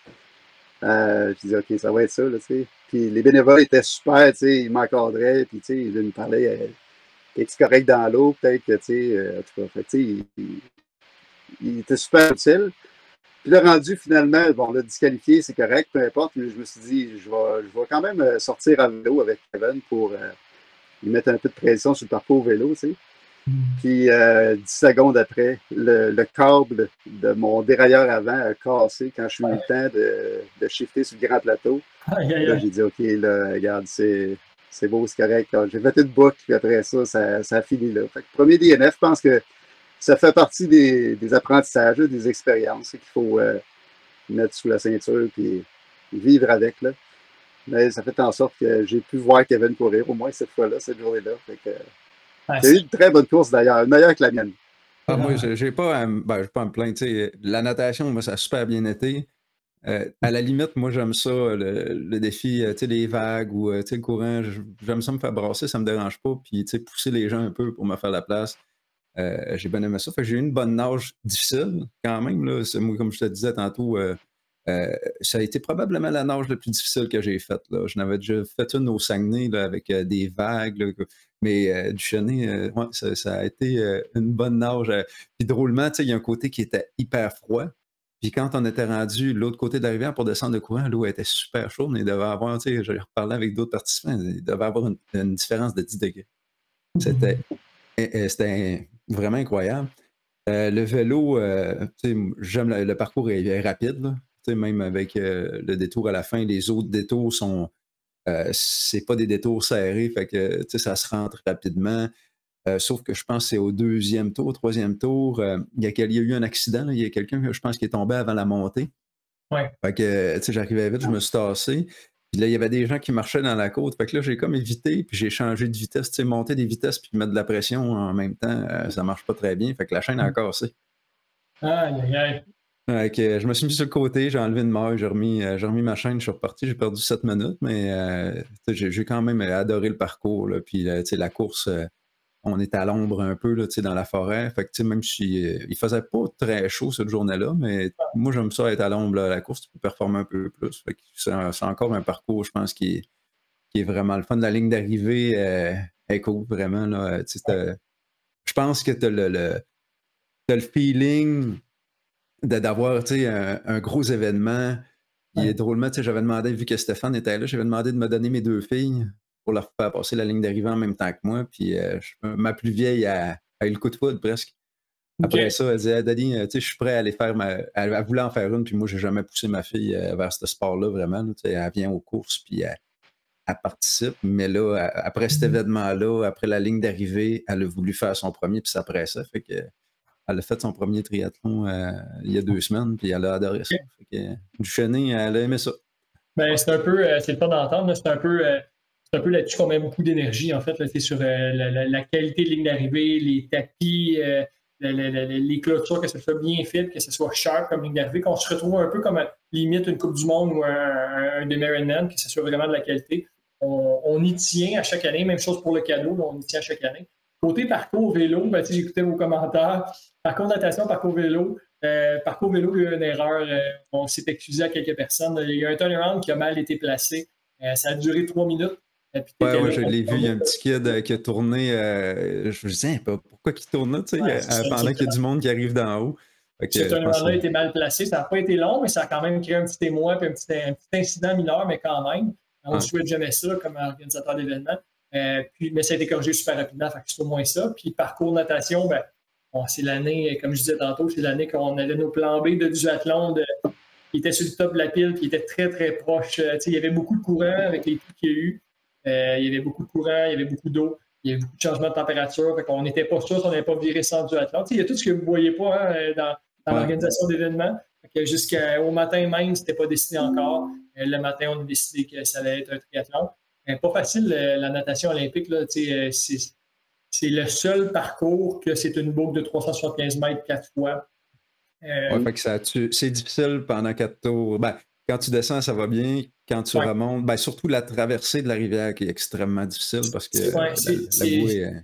Je dis, OK, ça va être ça, là, tu sais. Puis les bénévoles étaient super, tu sais, ils m'encadraient, puis tu sais, ils me parlaient, es-tu correct dans l'eau, peut-être que, tu sais, en tout cas, fait, tu sais, il était super utile. Puis là, rendu finalement, bon, là, disqualifié, c'est correct, peu importe, mais je me suis dit, je vais quand même sortir à vélo avec Kevin pour lui mettre un peu de pression sur le parcours vélo, tu sais. Puis 10 secondes après, le câble de mon dérailleur avant a cassé quand je suis eu le temps de shifter sur le grand plateau. Là, j'ai dit, OK, là, regarde, c'est beau, c'est correct. J'ai fait une boucle, puis après ça, ça a fini là. Fait que premier DNF, je pense que ça fait partie des apprentissages, des expériences qu'il faut mettre sous la ceinture puis vivre avec. Là. Mais ça fait en sorte que j'ai pu voir Kevin courir au moins cette fois-là, cette journée-là. J'ai eu une très bonne course d'ailleurs, meilleure que la mienne. Ah, moi, j'ai pas, j'ai pas à me plaindre. La natation, moi, ça a super bien été. À la limite, moi, j'aime ça, le défi, les vagues ou le courant. J'aime ça me faire brasser, ça me dérange pas. Puis, pousser les gens un peu pour me faire la place. J'ai bien aimé ça. Fait que j'ai eu une bonne nage difficile quand même. Là. Moi, comme je te disais tantôt, ça a été probablement la nage la plus difficile que j'ai faite. Je n'avais déjà fait une au Saguenay là, avec des vagues. Là, mais du Cheney, ouais, ça a été une bonne nage. Puis drôlement, il y a un côté qui était hyper froid. Puis quand on était rendu de l'autre côté de la rivière pour descendre le courant, l'eau était super chaude. Mais il devait avoir, je reparlais avec d'autres participants, il devait avoir une différence de 10 degrés. C'était vraiment incroyable. Le vélo, j'aime le parcours est rapide. Là. Même avec le détour à la fin, les autres détours sont. C'est pas des détours serrés, fait que ça se rentre rapidement. Sauf que je pense que c'est au deuxième tour, troisième tour, il y a eu un accident. Là, il y a quelqu'un, je pense, qui est tombé avant la montée. Ouais. Fait que j'arrivais vite, je me suis tassé. Puis là, il y avait des gens qui marchaient dans la côte. Fait que là, j'ai comme évité, puis j'ai changé de vitesse. Monter des vitesses puis mettre de la pression en même temps, ça marche pas très bien. Fait que la chaîne a cassé. Aïe, aïe, aïe. Fait que je me suis mis sur le côté, j'ai enlevé une maille, j'ai remis ma chaîne, je suis reparti, j'ai perdu 7 minutes, mais j'ai quand même adoré le parcours. Là, puis la course, on était à l'ombre un peu là, dans la forêt. Fait que même si il faisait pas très chaud cette journée-là, mais moi j'aime ça être à l'ombre à la course, tu peux performer un peu plus. Fait que c'est encore un parcours, je pense, qui est vraiment le fun. La ligne d'arrivée est cool, vraiment. Là, je pense que tu as le feeling d'avoir un gros événement. Puis drôlement, j'avais demandé, vu que Stéphane était là, j'avais demandé de me donner mes 2 filles pour leur faire passer la ligne d'arrivée en même temps que moi. Puis ma plus vieille a eu le coup de foudre presque. Après ça, elle disait, hey, Daddy, tu sais, je suis prêt à aller faire Elle voulait en faire une, puis moi, j'ai jamais poussé ma fille vers ce sport-là, vraiment. Là, elle vient aux courses, puis elle participe. Mais là, après cet événement-là, après la ligne d'arrivée, elle a voulu faire son premier, puis ça après ça. Fait que elle a fait son premier triathlon il y a 2 semaines, puis elle a adoré ça. Fait que Duchesnay, elle a aimé ça. Ben, c'est un peu, c'est le pas d'entendre, c'est un peu là-dessus qu'on met beaucoup d'énergie, en fait. C'est sur la qualité de ligne d'arrivée, les tapis, les clôtures, que ce soit bien fait, que ce soit sharp comme ligne d'arrivée, qu'on se retrouve un peu comme limite une Coupe du Monde ou un demi-Ironman, que ce soit vraiment de la qualité. On y tient à chaque année, même chose pour le cadeau, on y tient à chaque année. Côté parcours vélo, ben, j'écoutais vos commentaires. Parcours natation, parcours vélo. Parcours vélo, il y a eu une erreur. On s'est excusé à quelques personnes. Il y a un turnaround qui a mal été placé. Ça a duré 3 minutes. Ouais, je l'ai vu. Il y a un petit kid qui a tourné. Je me disais, pourquoi il tourne là, tu sais, pendant qu'il y a du monde qui arrive d'en haut. Ce turnaround-là a été mal placé. Ça n'a pas été long, mais ça a quand même créé un petit émoi et un petit incident mineur, mais quand même. On ne souhaite jamais ça comme organisateur d'événements. Mais ça a été corrigé super rapidement, fait que c'est au moins ça. Puis parcours natation, ben, c'est l'année, comme je disais tantôt, c'est l'année qu'on avait nos plans B de duathlon qui était sur le top de la pile, qui était très, très proche. Il y avait beaucoup de courant avec les pluies qu'il y a eu. Il y avait beaucoup de courant, il y avait beaucoup d'eau, il y avait beaucoup de changements de température. Fait qu'on n'était pas sûr si on n'avait pas viré sans duathlon. Il y a tout ce que vous ne voyez pas dans l'organisation d'événements. Jusqu'au matin même, ce n'était pas décidé encore. Le matin, on a décidé que ça allait être un triathlon. Pas facile, la natation olympique. Là, c'est le seul parcours que c'est une boucle de 375 mètres 4 fois. Fait que c'est difficile pendant 4 tours. Ben, quand tu descends, ça va bien. Quand tu remontes, ben, surtout la traversée de la rivière qui est extrêmement difficile parce que la bouée est...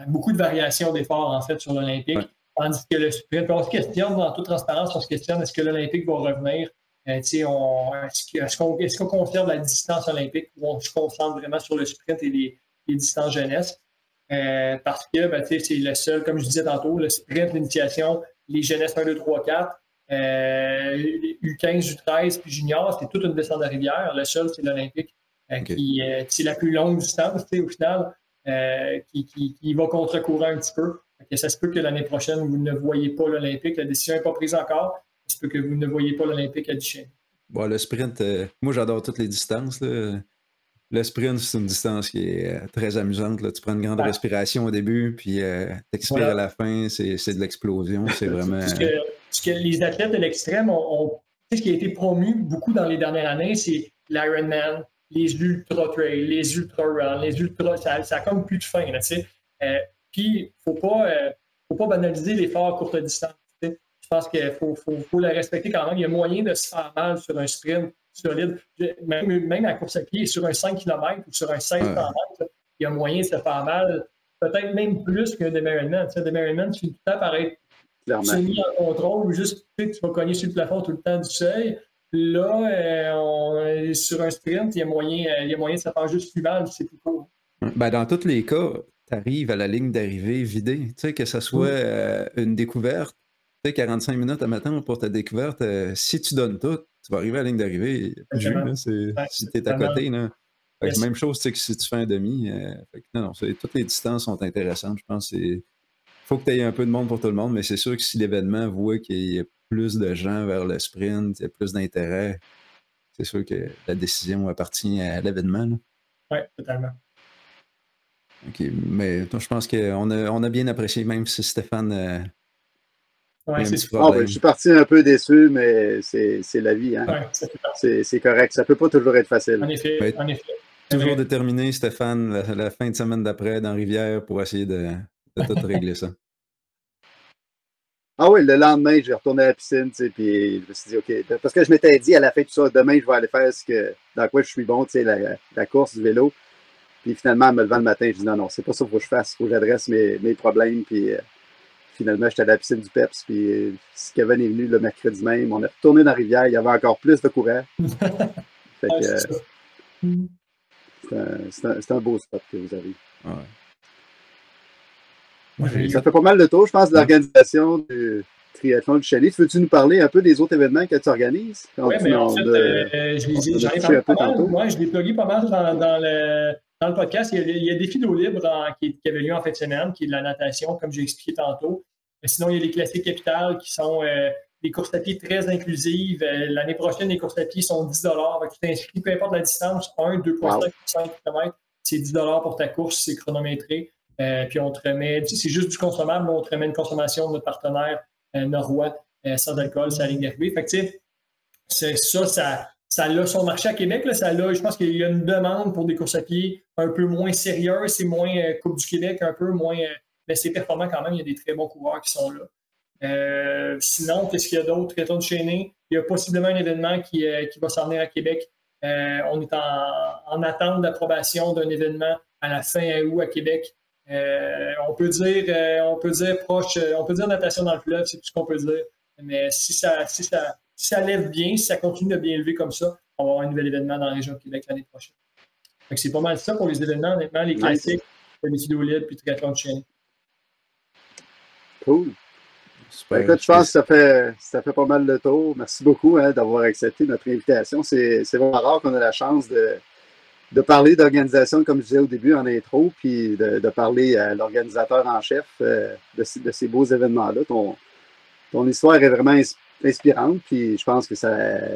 Beaucoup de variations d'efforts, en fait, sur l'Olympique. Ouais. Tandis que le sprint, on se questionne, dans toute transparence, on se questionne, est-ce que l'Olympique va revenir? Est-ce qu'on conserve la distance olympique ou on se concentre vraiment sur le sprint et les distances jeunesse? Parce que c'est le seul, comme je disais tantôt, le sprint, l'initiation, les jeunesses 1, 2, 3, 4, U15, U13 puis junior, c'est toute une descente de rivière. Le seul, c'est l'Olympique qui c'est la plus longue distance au final, qui va contre-courant un petit peu. Ça se peut que l'année prochaine, vous ne voyez pas l'Olympique. La décision n'est pas prise encore. Ça se peut que vous ne voyez pas l'Olympique à Duchesne. Bon, le sprint, moi j'adore toutes les distances. Là. Le sprint, c'est une distance qui est très amusante. Là. Tu prends une grande respiration au début, puis t'expires à la fin, c'est de l'explosion. C'est vraiment. Ce que les athlètes de l'extrême ce qui a été promu beaucoup dans les dernières années, c'est l'Ironman, les ultra-trails, les ultra-runs, les ultra. Ça a comme plus de fin. Puis, il ne faut pas banaliser l'effort à courte distance. T'sais. Je pense qu'il faut le respecter quand même. Il y a moyen de se faire mal sur un sprint solide. Même à la course à pied, sur un 5 km ou sur un 16 km, il y a moyen de se faire mal. Peut-être même plus qu'un demi-Ironman. Un demi-Ironman, tu finis tout le temps par être semi en contrôle ou juste tu vas cogner sur le plafond tout le temps du seuil. Là, sur un sprint, il y a moyen de se faire juste plus mal si c'est plus court. Ben, dans tous les cas, tu arrives à la ligne d'arrivée vidée. Tu sais, que ce soit une découverte, tu sais, 45 minutes à matin pour ta découverte, si tu donnes tout, tu vas arriver à la ligne d'arrivée. Si tu es à côté, là. Fait que même chose que si tu fais un demi. Toutes les distances sont intéressantes. Je pense qu'il faut que tu aies un peu de monde pour tout le monde, mais c'est sûr que si l'événement voit qu'il y a plus de gens vers le sprint, il y a plus d'intérêt, c'est sûr que la décision appartient à l'événement. Oui, totalement. OK, mais je pense qu'on a bien apprécié, même si Stéphane... je suis parti un peu déçu, mais c'est la vie. Hein? Ouais, c'est correct. Ça ne peut pas toujours être facile. En effet. Toujours déterminé, Stéphane, la fin de semaine d'après, dans Rivière, pour essayer de tout régler ça. Ah oui, le lendemain, j'ai retourné à la piscine, puis je me suis dit, OK, parce que je m'étais dit à la fin de tout ça, demain, je vais aller faire dans quoi je suis bon, la course, du vélo. Puis finalement, en me levant le matin, je dis non, c'est pas ça qu'il faut que je fasse, il faut que j'adresse mes problèmes. Puis finalement, j'étais à la piscine du PEPS, puis Kevin est venu le mercredi même, on est retourné dans la rivière, il y avait encore plus de courant. Fait que c'est un beau spot que vous avez. Ouais. Ça fait pas mal de tour, je pense, de l'organisation du triathlon du Chalet. Veux-tu nous parler un peu des autres événements que tu organises? Oui, mais en fait, j'en ai parlé pas mal. Moi, je l'ai plugué pas mal dans dans le podcast, il y a Défi d'eau libre qui avait lieu en fin de semaine, qui est de la natation, comme j'ai expliqué tantôt. Mais sinon, il y a les classiques capitales qui sont des courses à pied très inclusives. L'année prochaine, les courses à pied sont 10 $. Tu t'inscris, peu importe la distance, 1, 2,5, 5 km, c'est 10 $ pour ta course, c'est chronométré. Puis on te remet, c'est juste du consommable, on te remet une consommation de notre partenaire Norrois, sans alcool, c'est la ligne d'arrivée. Fait que tu sais, ça a son marché à Québec. Là, je pense qu'il y a une demande pour des courses à pied un peu moins sérieuses, c'est moins Coupe du Québec, un peu moins, mais c'est performant quand même, il y a des très bons coureurs qui sont là. Sinon, qu'est-ce qu'il y a d'autre? Triathlon de Chaîné, il y a possiblement un événement qui va s'en venir à Québec. On est en attente d'approbation d'un événement à la fin août à Québec. On peut dire proche, on peut dire natation dans le fleuve, c'est tout ce qu'on peut dire. Mais si ça lève bien, si ça continue de bien lever comme ça, on va avoir un nouvel événement dans la région de Québec l'année prochaine. Donc c'est pas mal ça pour les événements, honnêtement, les classiques, le défi d'eau libre puis triathlon de chaîne. Cool. Super. Écoute, je pense que ça fait pas mal le tour. Merci beaucoup d'avoir accepté notre invitation. C'est vraiment rare qu'on ait la chance de parler d'organisation, comme je disais au début en intro, puis de parler à l'organisateur en chef de ces beaux événements-là. Ton histoire est vraiment inspirante, puis je pense que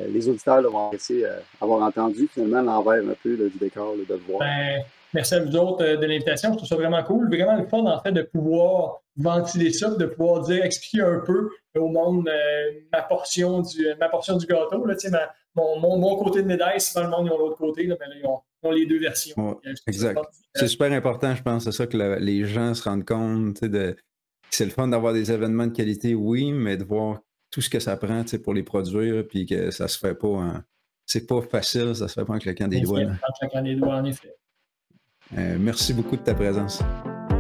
les auditeurs vont essayer avoir entendu finalement l'envers un peu du décor, de le voir. Merci à vous autres de l'invitation. Je trouve ça vraiment cool. Vraiment le fun, en fait, de pouvoir ventiler ça, de pouvoir expliquer un peu au monde ma portion du gâteau. Là, mon côté de médaille, souvent le monde, ils ont l'autre côté, là, mais là, ils ont les deux versions. Ouais, exact. C'est super important, je pense, c'est ça, que les gens se rendent compte c'est le fun d'avoir des événements de qualité, oui, mais de voir tout ce que ça prend pour les produire, puis que ça se fait pas. C'est pas facile, ça se fait pas en claquant des doigts. En claquant des doigts, en effet. Merci beaucoup de ta présence.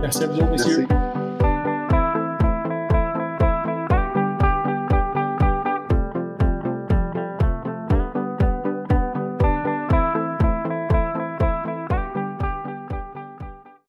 Merci à vous autres, messieurs. Merci.